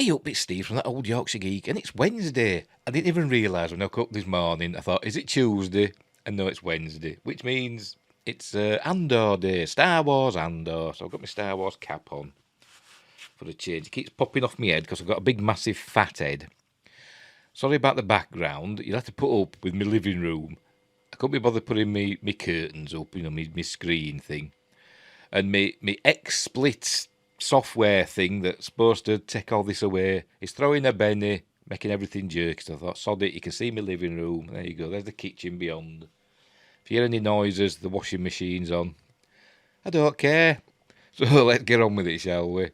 Hey up, it's Steve from that old Yorkshire Geek, and it's Wednesday. I didn't even realise when I woke up this morning. I thought, is it Tuesday? And no, it's Wednesday, which means it's Andor Day, Star Wars Andor. So I've got my Star Wars cap on for a change. It keeps popping off my head because I've got a big, massive, fat head. Sorry about the background. You'll have to put up with my living room. I couldn't be bothered putting me curtains up, my screen thing. And my XSplit software thing that's supposed to take all this away is throwing a Benny, making everything jerky. So I thought, sod it, you can see my living room. There you go, there's the kitchen beyond. If you hear any noises, the washing machine's on. I don't care. So let's get on with it, shall we?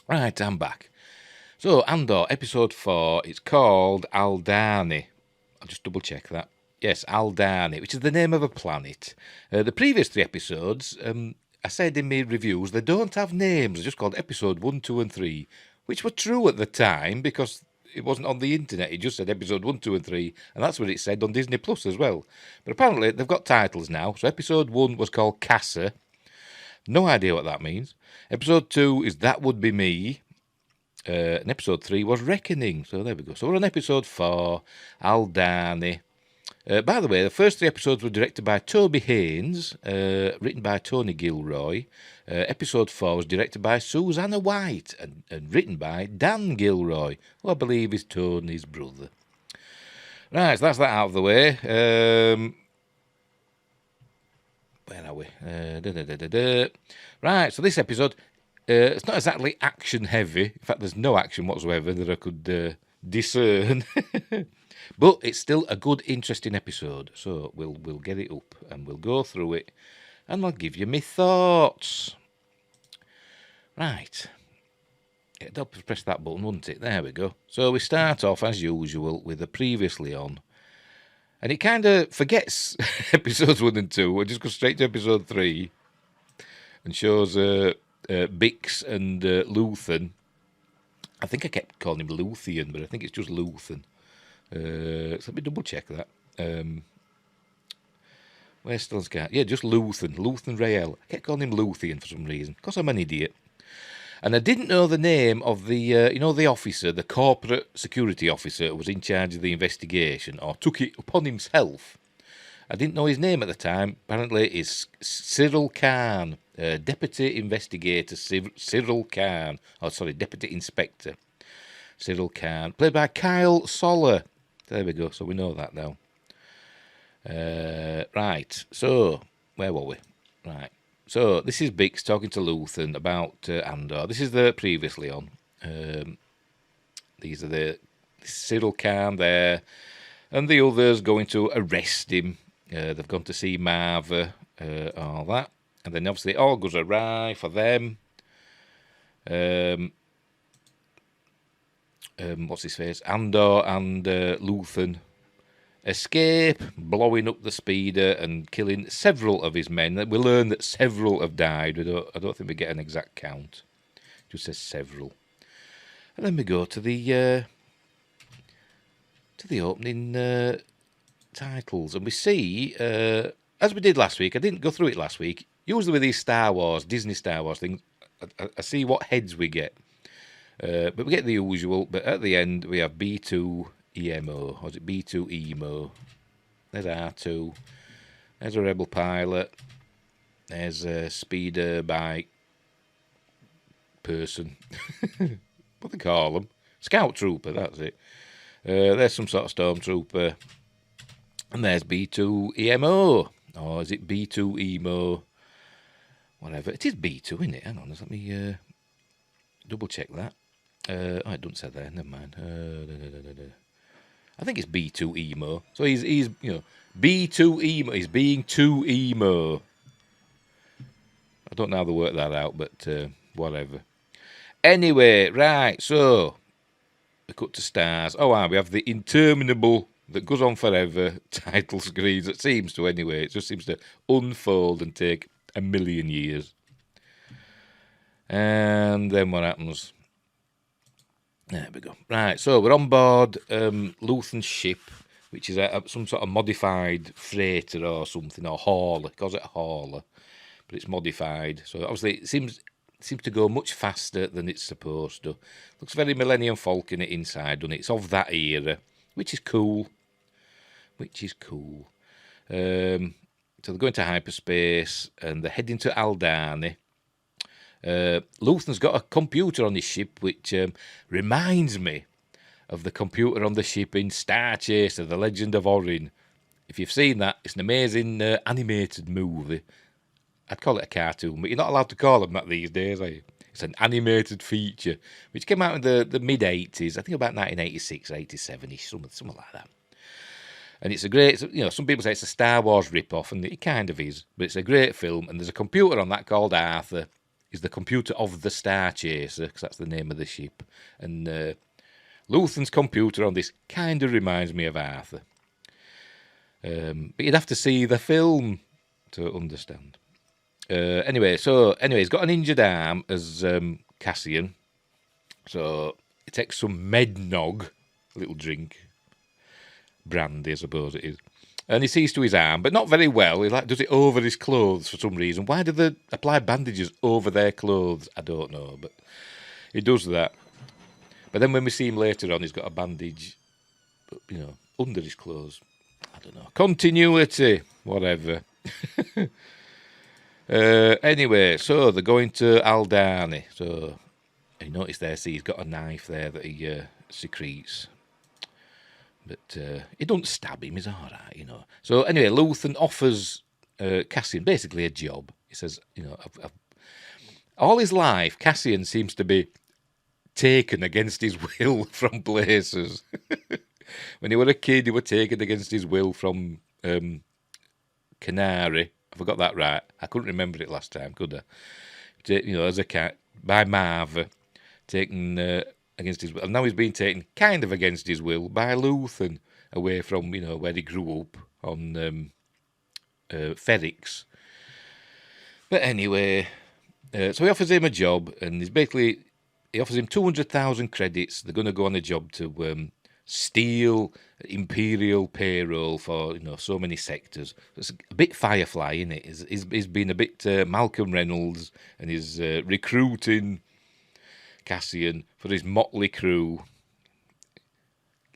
Right, I'm back. So, Andor, episode 4, it's called Aldani. I'll just double check that. Yes, Aldani, which is the name of a planet. The previous 3 episodes, I said in my reviews, they don't have names. They're just called episode 1, 2 and 3, which were true at the time because it wasn't on the internet. It just said episode 1, 2 and 3, and that's what it said on Disney Plus as well. But apparently they've got titles now. So episode 1 was called Casa. No idea what that means. Episode 2 is That Would Be Me. And episode 3 was Reckoning. So there we go. So we're on episode 4, Aldani. By the way, the first 3 episodes were directed by Toby Haynes, written by Tony Gilroy. Episode 4 was directed by Susanna White and written by Dan Gilroy, who I believe is Tony's brother. Right, so that's that out of the way. Where are we? Right, so this episode, it's not exactly action heavy. In fact, there's no action whatsoever that I could discern. But it's still a good, interesting episode. So we'll get it up and we'll go through it and I'll give you my thoughts. Right. It'd help us press that button, wouldn't it? There we go. So we start off, as usual, with the previously on. And it kind of forgets episodes 1 and 2 and just goes straight to episode 3 and shows Bix and Luthen. I think I kept calling him Luthien, but I think it's just Luthen. So let me double check that. Where's Stellan's car? Yeah, just Luthen Rael. I kept calling him Luthien for some reason, because I'm an idiot. And I didn't know the name of the, the officer, the corporate security officer who was in charge of the investigation, or took it upon himself. I didn't know his name at the time. Apparently it's Cyril Khan, Deputy Investigator Cyril Khan. Oh, sorry, Deputy Inspector Cyril Khan, played by Kyle Soller. There we go, so we know that now. Right, so, where were we? Right. So, this is Bix talking to Luthen about Andor. This is the previously on. These are the Cyril Khan there, and the others going to arrest him. They've gone to see Marva, all that. And then obviously it all goes awry for them. What's his face? Andor and Luthen escape, blowing up the speeder and killing several of his men. We learn that several have died. I don't think we get an exact count. It just says several. And then we go to the opening titles, and we see, as we did last week. I didn't go through it last week. Usually with these Disney Star Wars things, I see what heads we get. But we get the usual. But at the end we have B2 EMO, or is it B2 EMO? There's R2. There's a rebel pilot. There's a speeder bike person. What do they call them? Scout trooper, that's it. There's some sort of stormtrooper. And there's B2 EMO. Or is it B2 EMO? Whatever. It is B2, isn't it? Hang on, let me double check that. It doesn't say there, never mind. I think it's B2 EMO. So he's B2 EMO. He's being too emo. I don't know how to work that out, but whatever. Anyway, right, so we cut to stars. We have the interminable, that goes on forever, title screens. It seems to anyway. It just seems to unfold and take a million years. And then what happens? There we go. Right, so we're on board Luthen's ship. which is some sort of modified freighter or something, or hauler. It calls it a hauler, but it's modified. So obviously it seems to go much faster than it's supposed to. Looks very Millennium Falcon inside, doesn't it? It's of that era, which is cool. So they're going to hyperspace and they're heading to Aldhani. Luthen's got a computer on his ship, which reminds me of the computer on the ship in Star Chaser, The Legend of Orin. If you've seen that, it's an amazing animated movie. I'd call it a cartoon, but you're not allowed to call them that these days, are you? It's an animated feature, which came out in the mid-80s, I think about 1986, 87-ish, something like that. And it's a great, some people say it's a Star Wars rip-off, and it kind of is, but it's a great film, and there's a computer on that called Arthur. Is the computer of the Star Chaser, because that's the name of the ship. And Luthen's computer on this kind of reminds me of Arthur. But you'd have to see the film to understand. Anyway, he's got an injured arm as Cassian. So he takes some Mednog, a little drink. Brandy, I suppose it is. And he sees to his arm, but not very well. He does it over his clothes for some reason. Why do they apply bandages over their clothes? I don't know, but he does that. But then when we see him later on, he's got a bandage, under his clothes. I don't know. Continuity, whatever. Anyway, so they're going to Aldhani. So you notice there, see, he's got a knife there that he secretes. But he don't stab him, he's all right, So anyway, Luthen offers Cassian basically a job. He says, all his life, Cassian seems to be taken against his will from places. When he was a kid, he was taken against his will from Canary. I forgot that right. I couldn't remember it last time, could I? As a cat, by Marv, taken... against his will. And now he's being taken kind of against his will by Luthen away from, where he grew up on Ferrix. But anyway, so he offers him a job, and he offers him 200,000 credits. They're going to go on a job to steal Imperial payroll for, so many sectors. It's a bit Firefly, isn't it? He's been a bit Malcolm Reynolds, and he's recruiting Cassian for his motley crew.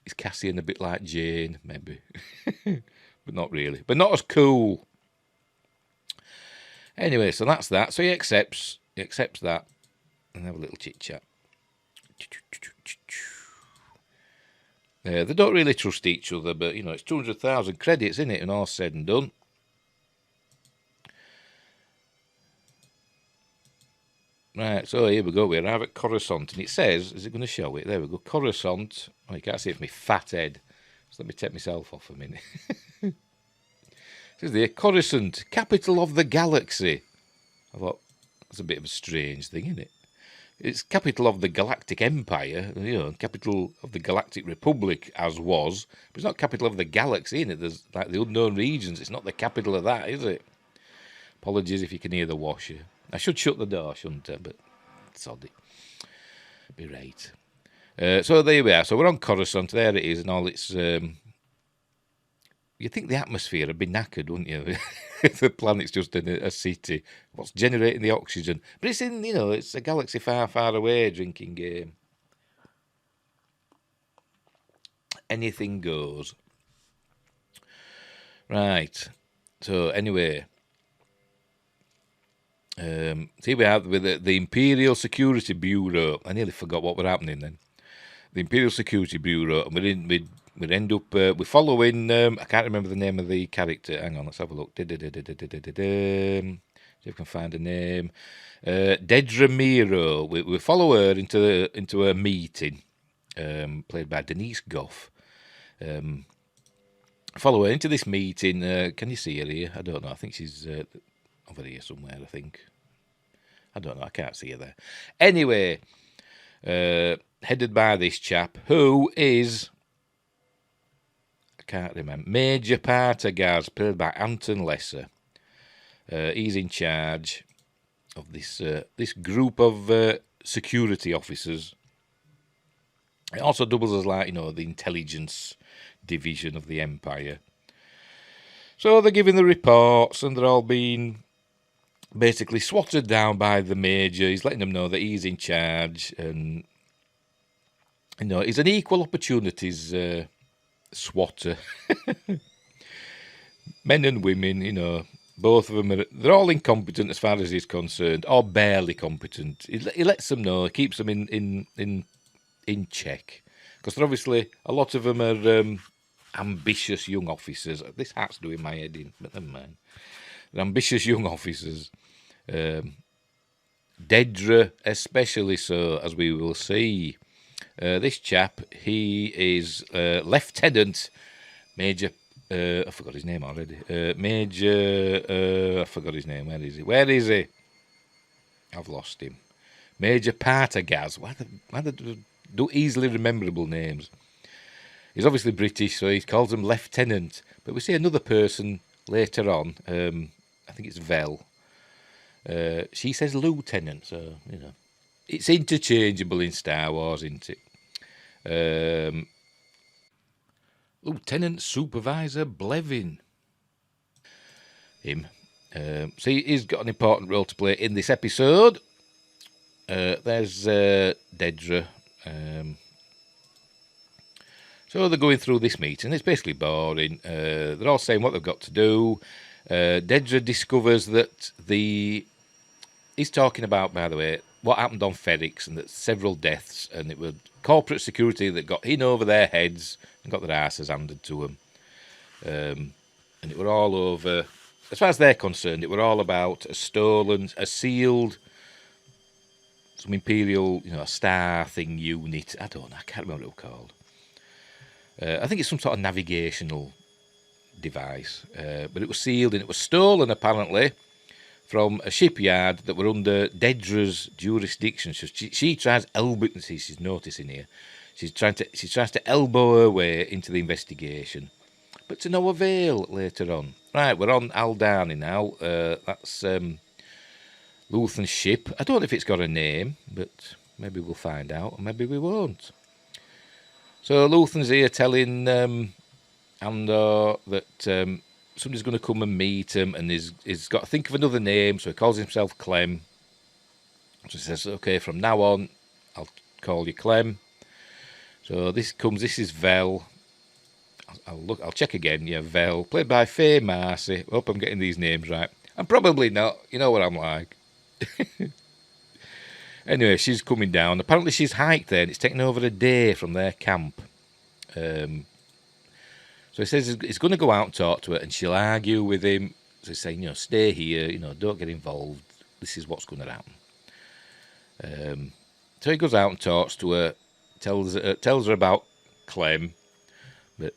Is Cassian a bit like Jane, maybe? But not really. But not as cool. Anyway, so that's that. So he accepts that. And have a little chit-chat. They don't really trust each other, but, it's 200,000 credits, isn't it? And all said and done. Right, so here we go. We arrive at Coruscant, and it says, is it going to show it? There we go. Coruscant. Oh, you can't see it from my fat head. So let me take myself off a minute. It says there, Coruscant, capital of the galaxy. I thought, that's a bit of a strange thing, isn't it? It's capital of the Galactic Empire, capital of the Galactic Republic, as was. But it's not capital of the galaxy, isn't it? There's like the unknown regions. It's not the capital of that, is it? Apologies if you can hear the washer. I should shut the door, shouldn't I? But sod it. Be right. So there we are. So we're on Coruscant. There it is, and all its... you'd think the atmosphere would be knackered, wouldn't you? If the planet's just in a city. What's generating the oxygen? But it's in, it's a galaxy far, far away, drinking game. Anything goes. Right. So anyway... here we are with the Imperial Security Bureau. I nearly forgot what were happening then. The Imperial Security Bureau, and we end up we're following. I can't remember the name of the character. Hang on, let's have a look. See if I can find a name. Dedra Miro. We follow her into a meeting, played by Denise Goff. Follow her into this meeting. Can you see her here? I don't know. I think she's over here somewhere, I think. I don't know. I can't see her there. Anyway, headed by this chap, who is... I can't remember. Major Partagaz, played by Anton Lesser. He's in charge of this group of security officers. It also doubles as like, the intelligence division of the Empire. So they're giving the reports, and they're all being basically swatted down by the Major. He's letting them know that he's in charge, and he's an equal opportunities swatter. Men and women, both of them they're all incompetent as far as he's concerned, or barely competent. He lets them know, he keeps them in check, because they're obviously a lot of them are ambitious young officers. This hat's doing my head in, but never mind. They're ambitious young officers. Dedra especially so, as we will see. This chap, he is Lieutenant Major. I forgot his name already. Major. I forgot his name. Where is he? I've lost him. Major Partagaz. Why do easily rememberable names? He's obviously British, so he calls him Lieutenant. But we see another person later on. I think it's Vel. She says Lieutenant, so it's interchangeable in Star Wars, isn't it? Lieutenant Supervisor Blevin. Him. So he's got an important role to play in this episode. There's Dedra. So they're going through this meeting. It's basically boring. They're all saying what they've got to do. Dedra discovers that he's talking about, by the way, what happened on Ferrix, and that several deaths, and it was corporate security that got in over their heads and got their asses handed to them. And it were all over, as far as they're concerned, it were all about a sealed, some Imperial, a star thing unit. I can't remember what it was called. I think it's some sort of navigational device. But it was sealed, and it was stolen, apparently, from a shipyard that were under Dedra's jurisdiction. So she tries she's noticing here. She tries to elbow her way into the investigation, but to no avail later on. Right, we're on Aldhani now. That's Luthen's ship. I don't know if it's got a name, but maybe we'll find out, or maybe we won't. So Luthen's here telling Andor that somebody's going to come and meet him, and he's got to think of another name, so he calls himself Clem. So he says, okay, from now on, I'll call you Clem. So this is Vel. I'll check again. Yeah, Vel, played by Faye Marcy. Hope I'm getting these names right. I'm probably not. You know what I'm like. Anyway, she's coming down. Apparently she's hiked there, and it's taken over a day from their camp. So he says he's going to go out and talk to her, and she'll argue with him. So he's saying, stay here, don't get involved. This is what's going to happen. So he goes out and talks to her, tells her about Clem, but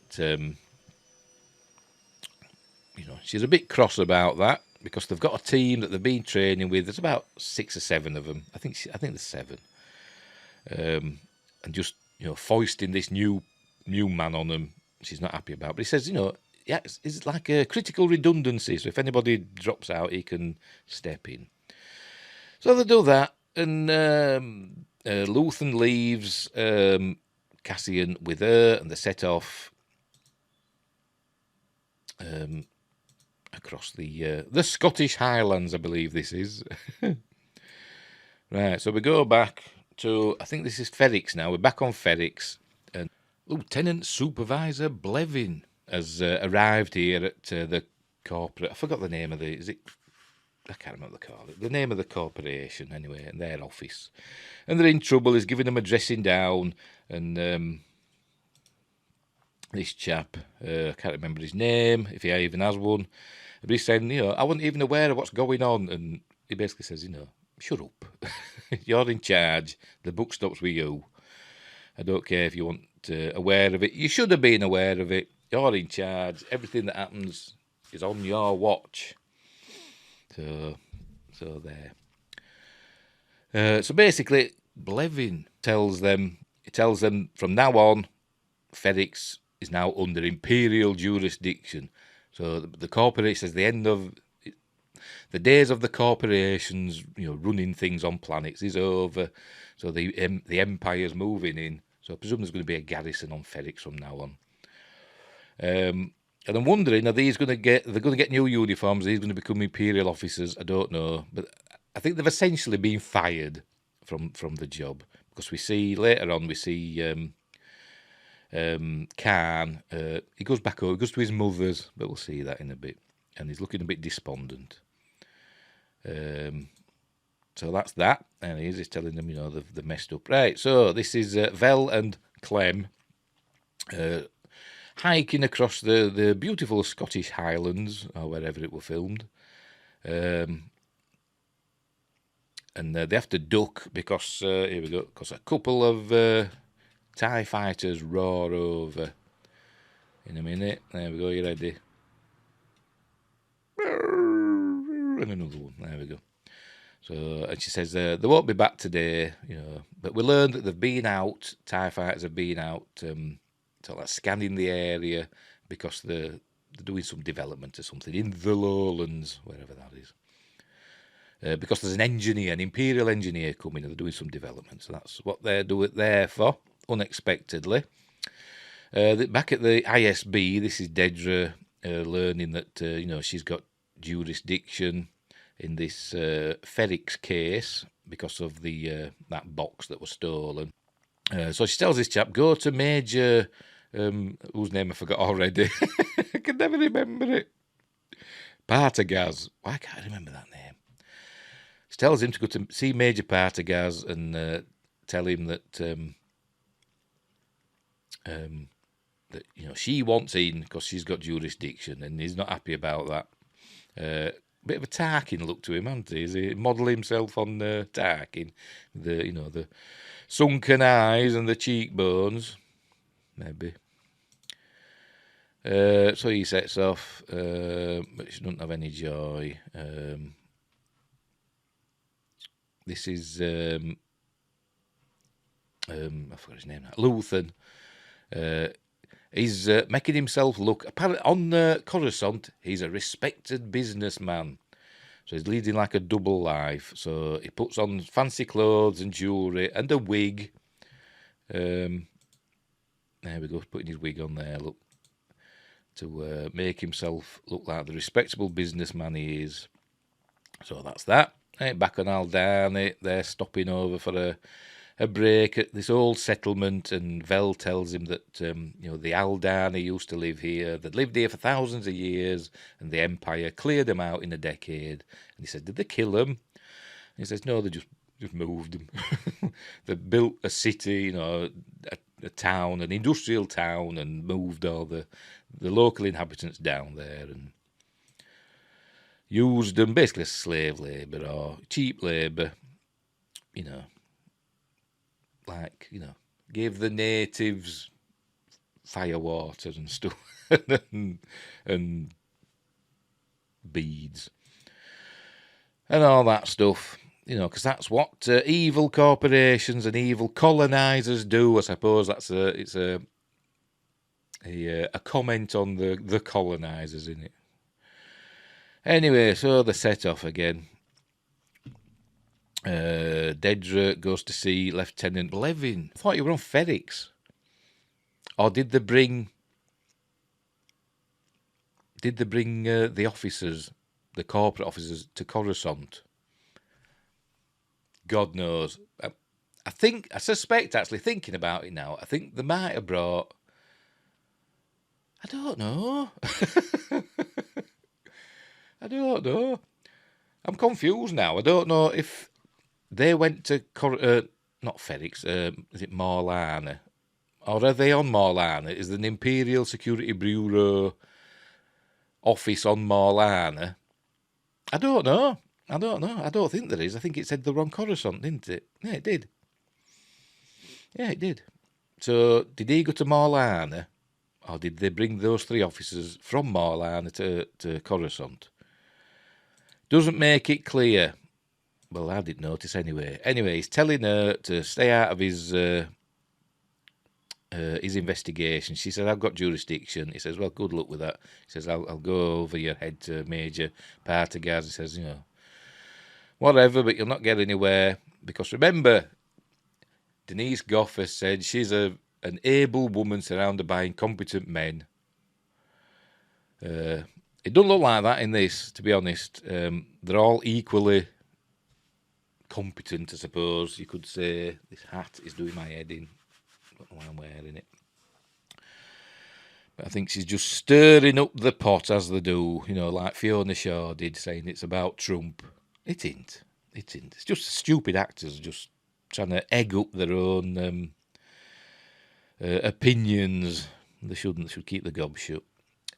she's a bit cross about that, because they've got a team that they've been training with. There's about 6 or 7 of them. I think there's 7. And just foisting this new man on them, she's not happy about. But he says, it's like a critical redundancy. So if anybody drops out, he can step in. So they do that, and Luthen leaves Cassian with her, and they set off across the Scottish Highlands, I believe this is. Right, so we go back to, I think this is Ferrix now. We're back on Ferrix, and Lieutenant Supervisor Blevin has arrived here at the corporate. I forgot the name of I can't remember what they call it. The name of the corporation, anyway, and their office. And they're in trouble. He's giving them a dressing down, and this chap, I can't remember his name, if he even has one, but he's saying, I wasn't even aware of what's going on, and he basically says, shut up. You're in charge. The book stops with you. I don't care if you weren't aware of it. You should have been aware of it. You're in charge. Everything that happens is on your watch. So there. So basically, Blevin tells them from now on, Ferrix is now under Imperial jurisdiction. So the corporation says the end of the days of the corporations, running things on planets is over. So the Empire's moving in. So I presume there's going to be a garrison on Ferrix from now on. And I'm wondering, are these going to get? They're going to get new uniforms. Are these going to become Imperial officers? I don't know, but I think they've essentially been fired from the job, because we see later on Khan. He goes back home. He goes to his mother's, but we'll see that in a bit. And he's looking a bit despondent. So that's that. And he's telling them, they've messed up. Right. So this is Vel and Clem hiking across the beautiful Scottish Highlands, or wherever it were filmed. And they have to duck because, here we go, because a couple of TIE fighters roar over. In a minute. There we go, you ready? And another one. There we go. So, and she says they won't be back today, but we learned that they've been out, TIE fighters have been out, sort of scanning the area because they're doing some development or something in the lowlands, wherever that is. Because there's an Imperial engineer coming, and they're doing some development. So that's what they're there for, unexpectedly. Back at the ISB, this is Dedra learning that, she's got jurisdiction in this Ferrix case because of that box that was stolen. So she tells this chap, go to Major, whose name I forgot already. I can never remember it. Partagaz. Why can't I remember that name? She tells him to go to see Major Partagaz and tell him that she wants in because she's got jurisdiction, and he's not happy about that. Bit of a Tarkin look to him, hasn't he? Is he model himself on Tarkin? The sunken eyes and the cheekbones, maybe. So he sets off, but she doesn't have any joy. This is I forgot his name now. Luthen. He's making himself look, apparently on Coruscant, he's a respected businessman. So he's leading like a double life. So he puts on fancy clothes and jewellery and a wig. There we go, putting his wig on there, look, to make himself look like the respectable businessman he is. So that's that. Right, back on Aldhani, they're stopping over for a break at this old settlement, and Vel tells him that the Aldhani used to live here. They'd lived here for thousands of years, and the Empire cleared them out in a decade. And he said, "Did they kill them?" And he says, "No, they just moved them. They built a city, a town, an industrial town, and moved all the local inhabitants down there and used them basically as slave labour or cheap labour, gave the natives fire water and stuff and beads and all that stuff, because that's what evil corporations and evil colonizers do. I suppose it's a comment on the colonizers, isn't it? Anyway, so they set off again. Dedra goes to see Lieutenant Levin. I thought you were on Ferrix. Or did they bring the officers, the corporate officers, to Coruscant? God knows. I suspect, actually, thinking about it now, I think they might have brought, I don't know. I don't know. I'm confused now. I don't know if they went to not Ferrix, is it Morlana? Or are they on Morlana? Is there an Imperial Security Bureau office on Morlana? I don't know. I don't think there is. I think it said they were on Coruscant, didn't it? Yeah, it did. Yeah, it did. So, did he go to Morlana? Or did they bring those three officers from Morlana to Coruscant? Doesn't make it clear. Well, I didn't notice anyway. Anyway, he's telling her to stay out of his investigation. She says, "I've got jurisdiction." He says, "Well, good luck with that." He says, "I'll go over your head to Major Partagaz." He says, "Whatever, but you'll not get anywhere. Because remember, Denise Goff has said she's an able woman surrounded by incompetent men. It doesn't look like that in this, to be honest. They're all equally competent, I suppose. You could say this hat is doing my head in. I don't know why I'm wearing it. But I think she's just stirring up the pot as they do, like Fiona Shaw did, saying it's about Trump. It ain't. It ain't. It's just stupid actors just trying to egg up their own opinions. They shouldn't. They should keep the gob shut.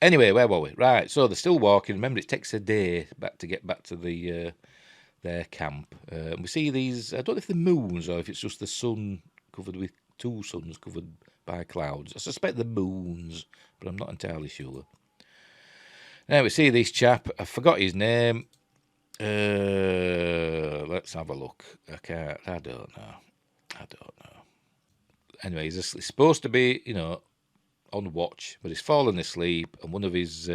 Anyway, where were we? Right, so they're still walking. Remember, it takes a day to get back to their camp. We see these, I don't know if they're moons or if it's just the sun covered with two suns covered by clouds. I suspect the moons, but I'm not entirely sure. Now we see this chap, I forgot his name. Let's have a look. I don't know. Anyway, he's supposed to be, on watch, but he's fallen asleep, and one of his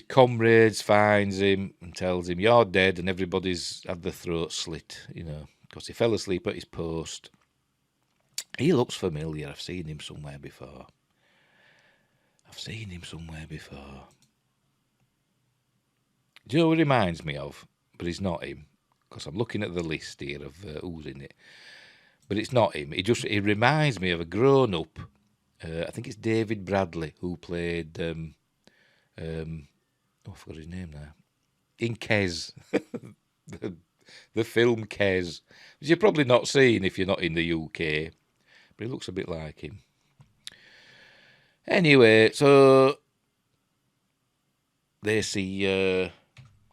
comrades finds him and tells him, "You're dead," and everybody's had their throat slit, because he fell asleep at his post. He looks familiar. I've seen him somewhere before. Do you know what he reminds me of? But it's not him, because I'm looking at the list here of who's in it. But it's not him. He reminds me of a grown-up. I think it's David Bradley who played. I forgot his name now. In Kes, the film Kes, which you're probably not seen if you're not in the UK, but he looks a bit like him. Anyway, so they see.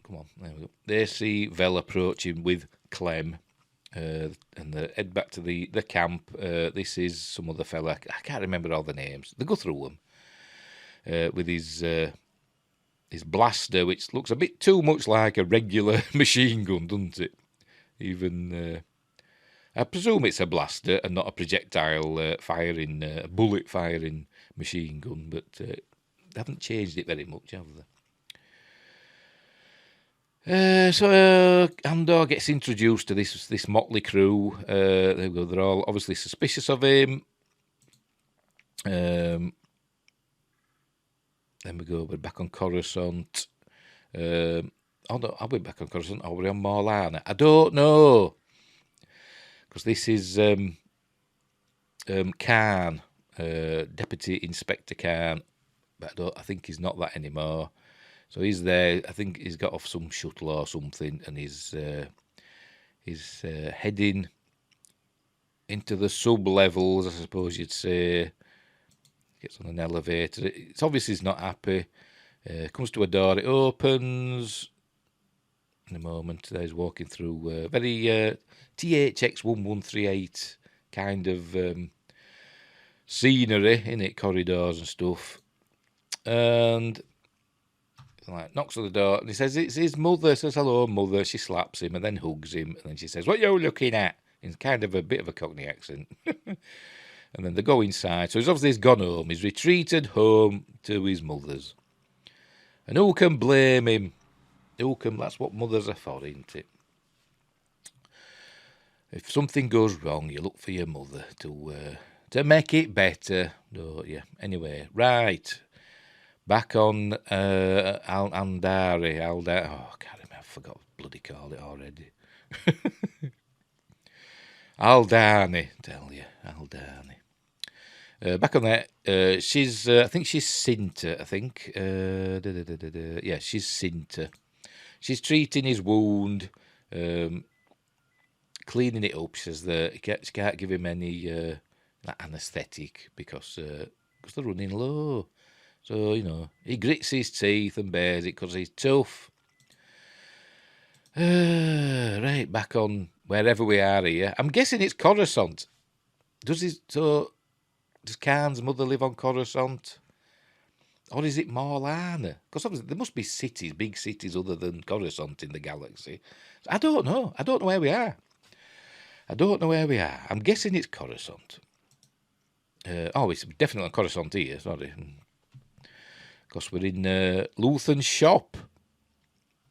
Come on, there we go. They see Vel approaching with Clem. And they head back to the camp. This is some other fella. I can't remember all the names. They go through them with his blaster, which looks a bit too much like a regular machine gun, doesn't it? Even I presume it's a blaster and not a projectile bullet firing machine gun, but they haven't changed it very much, have they? So Andor gets introduced to this motley crew. There we go. They're all obviously suspicious of him. Then we're back on Coruscant. No, are we back on Coruscant? Or are we on Morlana? I don't know, because this is Khan, Deputy Inspector Khan, but I think he's not that anymore. So he's there. I think he's got off some shuttle or something, and he's heading into the sub-levels, I suppose you'd say. Gets on an elevator. It's obvious he's not happy. Comes to a door. It opens. In a moment, he's walking through very THX 1138 kind of scenery, in it, corridors and stuff. And knocks on the door, and he says it's his mother. Says, "Hello, mother." She slaps him and then hugs him, and then she says, "What are you looking at?" In kind of a bit of a Cockney accent. And then they go inside. So he's gone home. He's retreated home to his mother's. And who can blame him? That's what mothers are for, isn't it? If something goes wrong, you look for your mother to make it better, don't you? Anyway, right. Back on Andari. Oh, I can't remember. I forgot what bloody call it already. Aldani, tell you. Aldani. Back on that, she's, I think she's Cinta, I think. Yeah, she's Cinta. She's treating his wound, cleaning it up. She says she can't give him any anaesthetic because they're running low. So, he grits his teeth and bears it because he's tough. Right, back on wherever we are here. I'm guessing it's Coruscant. Does Khan's mother live on Coruscant? Or is it Morlana? Because obviously there must be big cities other than Coruscant in the galaxy. So I don't know. I don't know where we are. I'm guessing it's Coruscant. It's definitely on Coruscant here, sorry. Because we're in Luthen's shop.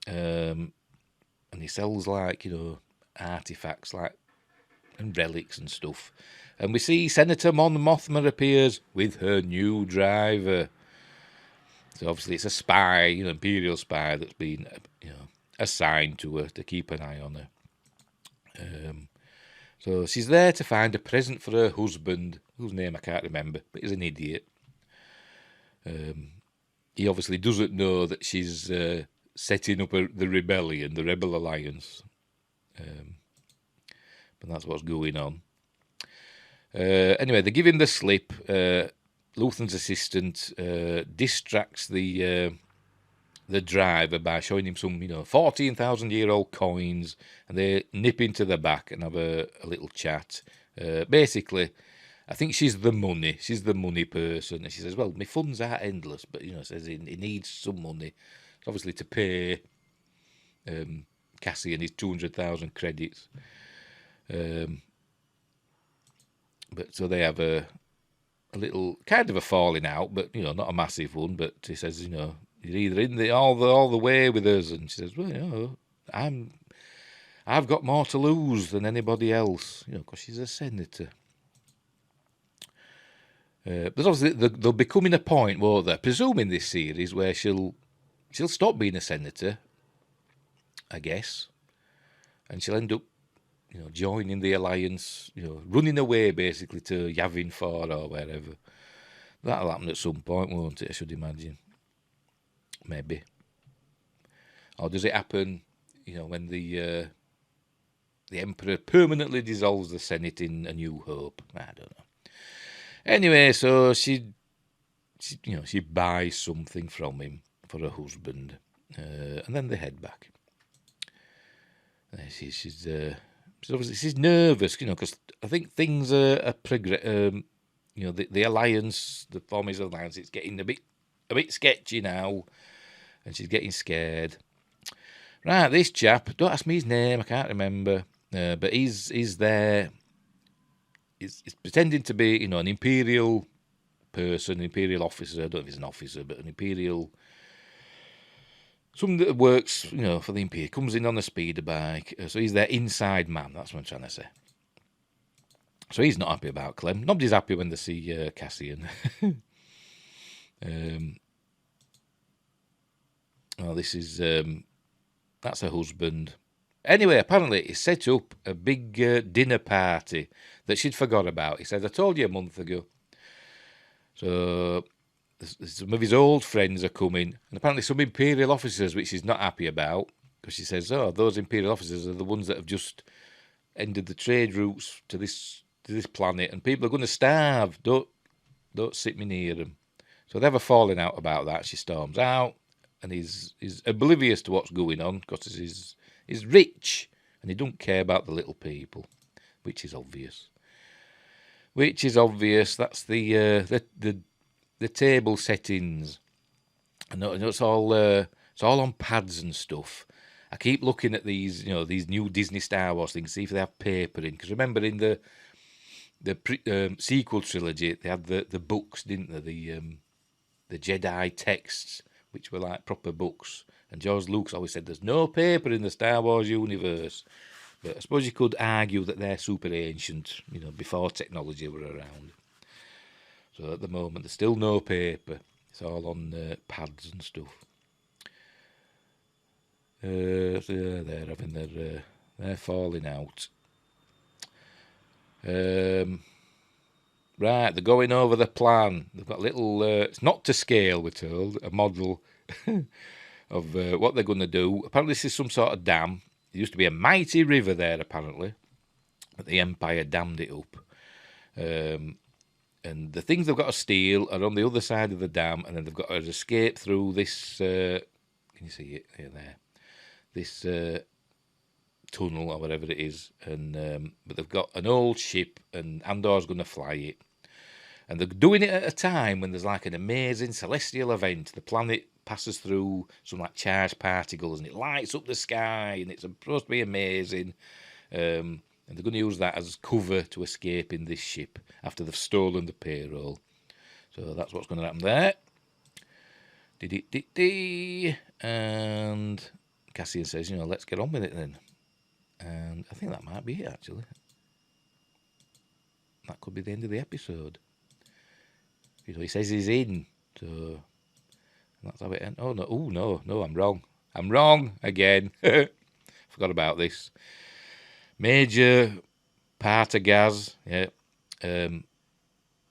And he sells artifacts and relics and stuff. And we see Senator Mon Mothma appears with her new driver. So obviously it's a spy, Imperial spy that's been, assigned to her to keep an eye on her. So she's there to find a present for her husband, whose name I can't remember, but he's an idiot. He obviously doesn't know that she's setting up the rebellion, the Rebel Alliance. But that's what's going on. Anyway, they give him the slip. Luthen's assistant distracts the driver by showing him some, 14,000-year-old coins, and they nip into the back and have a little chat. Basically, I think she's the money. She's the money person, and she says, "Well, my funds are endless, but says he needs some money, obviously to pay Cassian his 200,000 credits." But so they have a little kind of a falling out, but not a massive one. But he says, you're either in all the way with us, and she says, "Well, I've got more to lose than anybody else, because she's a senator." But obviously there'll be coming a point, won't there, presuming this series, where she'll stop being a senator, I guess, and she'll end up, joining the alliance, running away basically to Yavin 4 or wherever. That'll happen at some point, won't it? I should imagine. Maybe. Or does it happen, when the Emperor permanently dissolves the Senate in A New Hope? I don't know. Anyway, so she buys something from him for her husband, and then they head back. She's nervous, because I think things are the alliance, the forming of the alliance, it's getting a bit sketchy now, and she's getting scared. Right, this chap, don't ask me his name, I can't remember, but he's there. He's pretending to be, an Imperial person, an Imperial officer. I don't know if he's an officer, but an Imperial. Someone that works, for the Imperial. Comes in on a speeder bike. So he's their inside man. That's what I'm trying to say. So he's not happy about Clem. Nobody's happy when they see Cassian. This is that's her husband. Anyway, apparently he set up a big dinner party that she'd forgot about. He said, "I told you a month ago." So some of his old friends are coming, and apparently some Imperial officers, which she's not happy about, because she says, "Oh, those Imperial officers are the ones that have just ended the trade routes to this planet, and people are going to starve. Don't sit me near them." So they have a falling out about that. She storms out, and he's oblivious to what's going on because he's rich and he don't care about the little people, which is obvious. That's the table settings. I know it's all on pads and stuff. I keep looking at these these new Disney Star Wars things, see if they have paper in. Because remember in the sequel trilogy, they had the books, didn't they? The Jedi texts, which were like proper books. And George Lucas always said there's no paper in the Star Wars universe. But I suppose you could argue that they're super ancient, before technology were around. So at the moment, there's still no paper. It's all on pads and stuff. So they're having they're falling out. Right, they're going over the plan. They've got little, it's not to scale, we're told, a model of what they're going to do. Apparently this is some sort of dam. There used to be a mighty river there, apparently, but the Empire dammed it up. And the things they've got to steal are on the other side of the dam, and then they've got to escape through this, can you see it here, there? This tunnel or whatever it is, and but they've got an old ship, and Andor's going to fly it, and they're doing it at a time when there's like an amazing celestial event. The planet passes through some like charged particles, and it lights up the sky, and it's supposed to be amazing. And they're going to use that as cover to escape in this ship after they've stolen the payroll. So that's what's going to happen there. And Cassian says, let's get on with it then. And I think that might be it, actually. That could be the end of the episode. He says he's in, so That's how it ends. Oh no, I'm wrong. I'm wrong again. Forgot about this. Major Partagaz, yeah.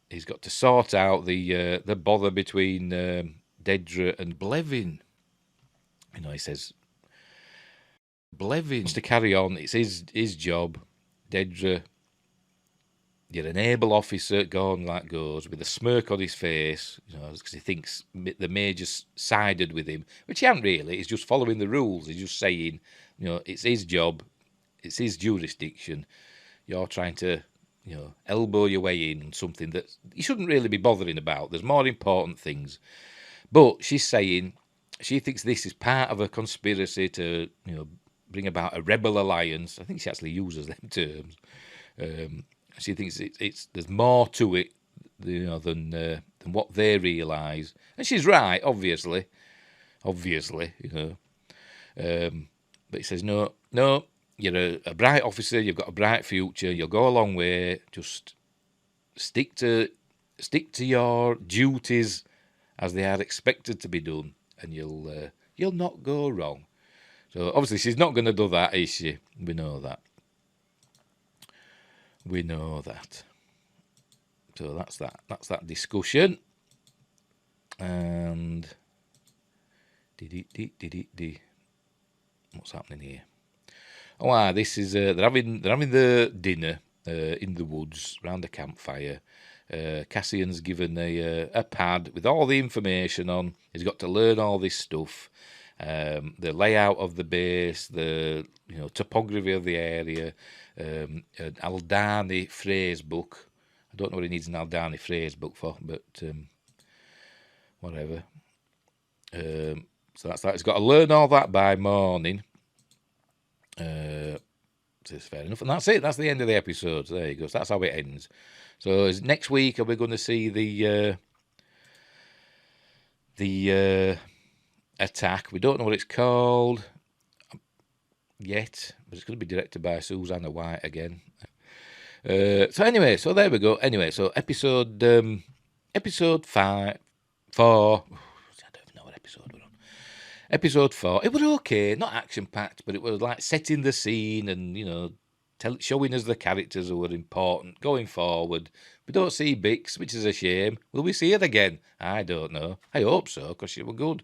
He's got to sort out the bother between Dedra and Blevin. He says Blevin wants to carry on. It's his job. Dedra, you're an able officer, go on like goes, with a smirk on his face, because he thinks the major's sided with him, which he hasn't really. He's just following the rules. He's just saying, it's his job, it's his jurisdiction. You're trying to, elbow your way in on something that you shouldn't really be bothering about. There's more important things. But she's saying she thinks this is part of a conspiracy to, bring about a rebel alliance. I think she actually uses them terms. She thinks it's there's more to it, than what they realise, and she's right, obviously. But he says no. You're a bright officer. You've got a bright future. You'll go a long way. Just stick to your duties as they are expected to be done, and you'll not go wrong. So obviously she's not going to do that, is she? We know that. So that's that. That's that discussion. And what's happening here? Oh, this is they're having the dinner in the woods round the campfire. Cassian's given a pad with all the information on. He's got to learn all this stuff. The layout of the base, the topography of the area, an Aldani phrase book. I don't know what he needs an Aldani phrase book for, but whatever. So that's that. He's got to learn all that by morning. So it's fair enough, and that's it. That's the end of the episode. So there you go. So that's how it ends. So next week, are we going to see the attack? We don't know what it's called yet, but it's going to be directed by Susanna White again. So anyway, so there we go. Anyway, so episode 4. I don't even know what episode we're on. Episode 4. It was okay, not action packed, but it was like setting the scene and showing us the characters who were important going forward. We don't see Bix, which is a shame. Will we see her again? I don't know. I hope so, because she was good.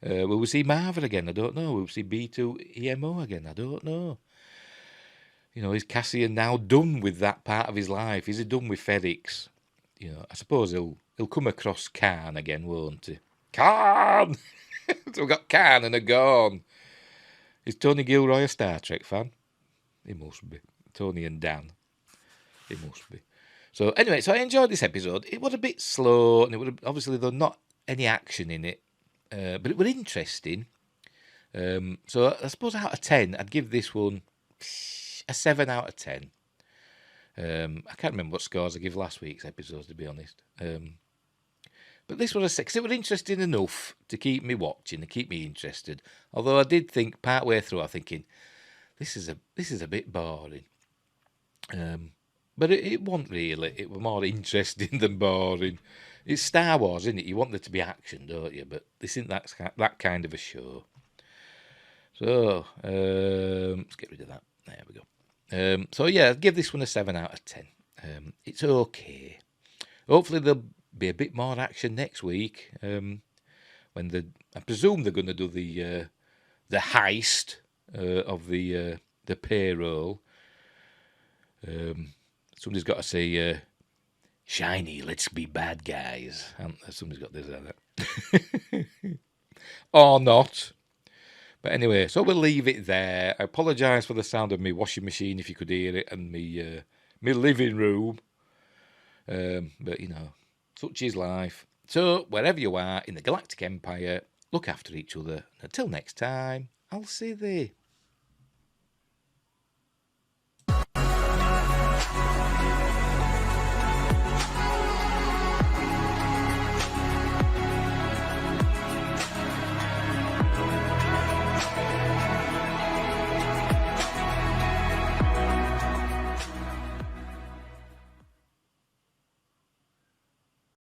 Will we see Marvin again? I don't know. Will we see B2EMO again? I don't know. Is Cassian now done with that part of his life? Is he done with Ferrix? I suppose he'll come across Khan again, won't he? Khan! So we've got Khan and a Gorn. Is Tony Gilroy a Star Trek fan? He must be. Tony and Dan. He must be. So anyway, so I enjoyed this episode. It was a bit slow, and it would obviously there was not any action in it, but it was interesting. So I suppose out of 10, I'd give this one a 7 out of 10. I can't remember what scores I give last week's episodes, to be honest. But this was a 6. It was interesting enough to keep me watching, to keep me interested. Although I did think part way through, I'm thinking this is a bit boring. But it wasn't really. It was more interesting than boring. It's Star Wars, isn't it? You want there to be action, don't you? But this isn't that kind of a show. So let's get rid of that. There we go. So yeah, I'd give this one a 7 out of 10. It's okay. Hopefully there'll be a bit more action next week. When I presume they're going to do the heist of the payroll. Somebody's got to say, "Shiny, let's be bad guys." Somebody's got to say that, or not. But anyway, so we'll leave it there. I apologise for the sound of my washing machine if you could hear it, and my living room. But such is life. So wherever you are in the Galactic Empire, look after each other. Until next time, I'll see thee.